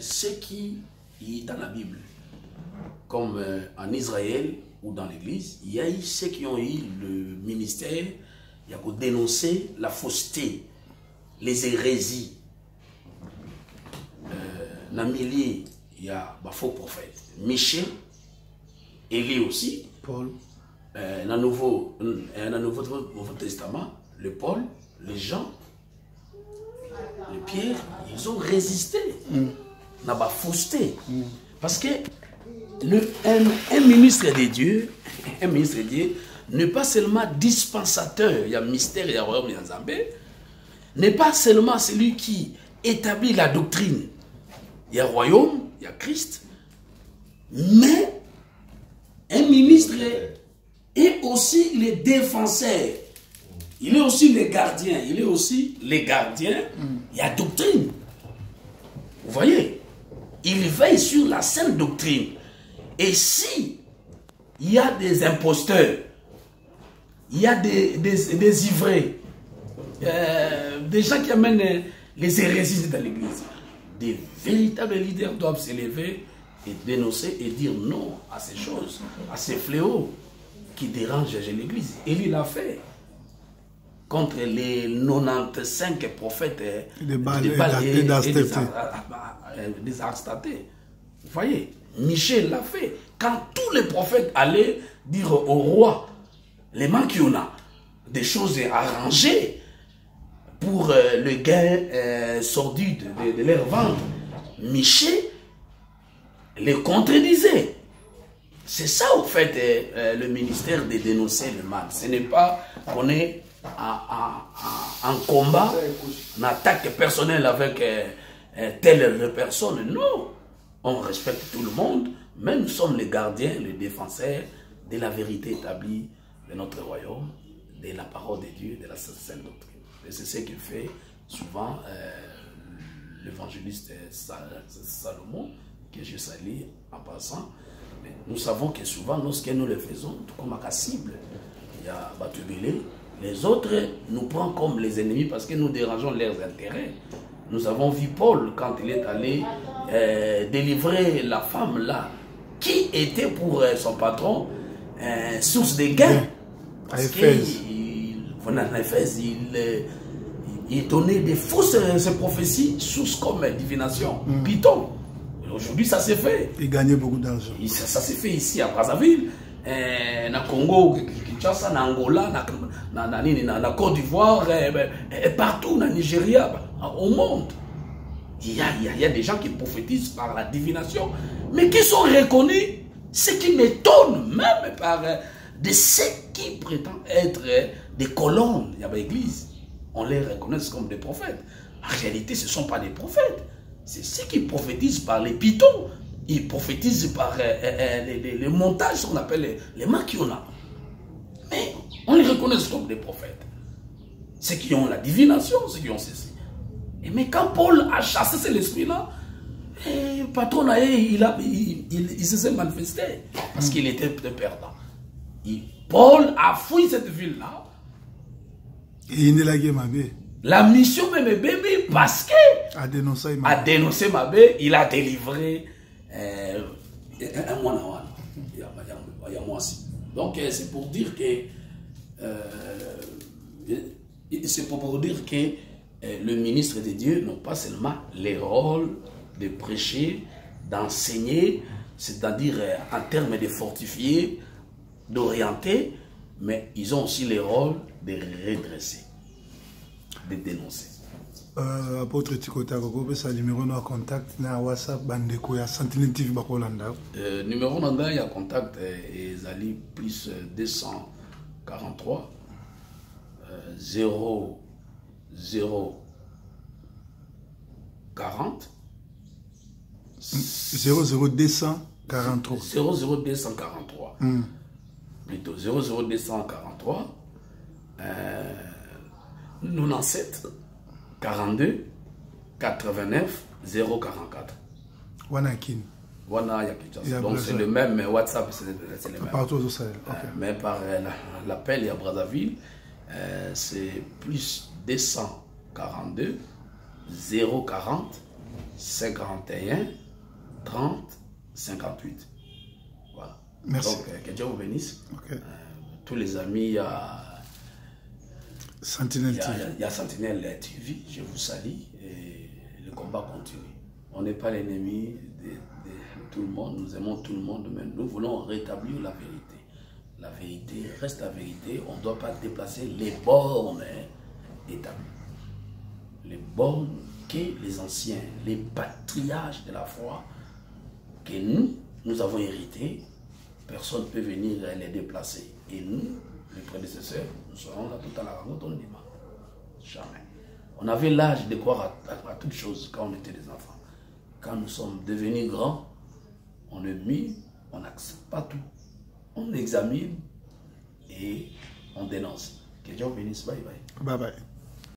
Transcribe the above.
ce qui est dans la Bible, comme en Israël ou dans l'Église, il y a eu ceux qui ont eu le ministère, il y a pour dénoncer la fausseté, les hérésies. Dans le milieu, il y a des faux prophètes. Michel, Élie aussi. Paul. Dans le Nouveau Testament, le Paul, les Jean, le Pierre, ils ont résisté dans la fausseté. Parce que un ministre de Dieu, n'est pas seulement dispensateur, il y a mystère, il y a royaume, il y a Zambé, n'est pas seulement celui qui établit la doctrine. Il y a royaume, il y a Christ, mais un ministre est aussi le défenseur. Il est aussi le gardien. Il est aussi le gardien. Il y a doctrine. Vous voyez? Il veille sur la sainte doctrine. Et si il y a des imposteurs, il y a des ivrés, des gens qui amènent les hérésies dans l'église, des véritables leaders doivent s'élever et dénoncer et dire non à ces choses, à ces fléaux qui dérangent l'église. Élie l'a fait contre les 95 prophètes des Arstatés. Vous voyez, Michel l'a fait. Quand tous les prophètes allaient dire au roi, les mains qu'il y en a, des choses arrangées pour le gain sordide de leur ventre, Michel les contredisait. C'est ça, au fait, le ministère de dénoncer le mal. Ce n'est pas qu'on est en combat, en attaque personnelle avec telle personne. Non, on respecte tout le monde, mais nous sommes les gardiens, les défenseurs de la vérité établie de notre royaume, de la parole de Dieu, de la sainte doctrine. Et c'est ce que fait souvent l'évangéliste Salomon, que je salue en passant. Mais nous savons que souvent, lorsque nous le faisons, tout comme à cible, il y a Batubélé, les autres nous prennent comme les ennemis parce que nous dérangeons leurs intérêts. Nous avons vu Paul quand il est allé délivrer la femme là, qui était pour son patron source de gain. Parce qu'en Éphèse, il donnait des fausses prophéties, sources comme divination, Python. Aujourd'hui, ça s'est fait. Il gagnait beaucoup d'argent. Ça s'est fait ici à Brazzaville, na Congo, Kinshasa, na Angola, na Côte d'Ivoire, et partout, na Nigeria, au monde. Il y a des gens qui prophétisent par la divination, mais qui sont reconnus, ce qui m'étonne même par de ceux qui prétendent être des colonnes. Il y a l'église. On les reconnaît comme des prophètes. En réalité, ce ne sont pas des prophètes. C'est ceux qui prophétisent par les pitons. Ils prophétisent par les montages qu'on appelle les maquiona. Mais on les reconnaît comme des prophètes. Ceux qui ont la divination, ceux qui ont ceci. Mais quand Paul a chassé cet esprit-là, le patron, il se s'est manifesté parce qu'il était perdant. Paul a fouillé cette ville-là. Et il l'a guémé. La mission même est bébé parce que a dénoncé Mabé, il a délivré un mois. Il y a moi aussi. Donc c'est pour dire que le ministre de Dieu n'a pas seulement le rôle de prêcher, d'enseigner, c'est-à-dire en termes de fortifier, d'orienter, mais ils ont aussi le rôle de redresser, de dénoncer. Apôtre Tikota, vous avez un numéro de contact na WhatsApp, bandeko ya Sentinelle TV bakolanda. Numéro nanga ya contact ezali plus 243 0 0 40 00243 00243 plutôt 00243 97 42 89 044. Wanakin. Wana Yakichas. Donc c'est le même WhatsApp, c'est le même. Partout au Sahel. Mais par l'appel à Brazzaville, c'est plus 242 040 51 30 58. Voilà. Merci. Donc, que Dieu vous bénisse. Ok. Tous les amis, il y a Sentinelle TV. Il y a Sentinelle TV, je vous salue et le combat continue. On n'est pas l'ennemi de tout le monde, nous aimons tout le monde, mais nous voulons rétablir la vérité. La vérité reste la vérité, on ne doit pas déplacer les bornes établies. Les bornes que les anciens, les patriarches de la foi, que nous avons hérité, personne ne peut venir les déplacer. Et nous, les prédécesseurs, nous serons là tout à la rencontre, on ne dit pas. Jamais. On avait l'âge de croire à toutes choses quand on était des enfants. Quand nous sommes devenus grands, on est mis, on n'accepte pas tout. On examine et on dénonce. Que Dieu bénisse. Bye bye. Bye bye.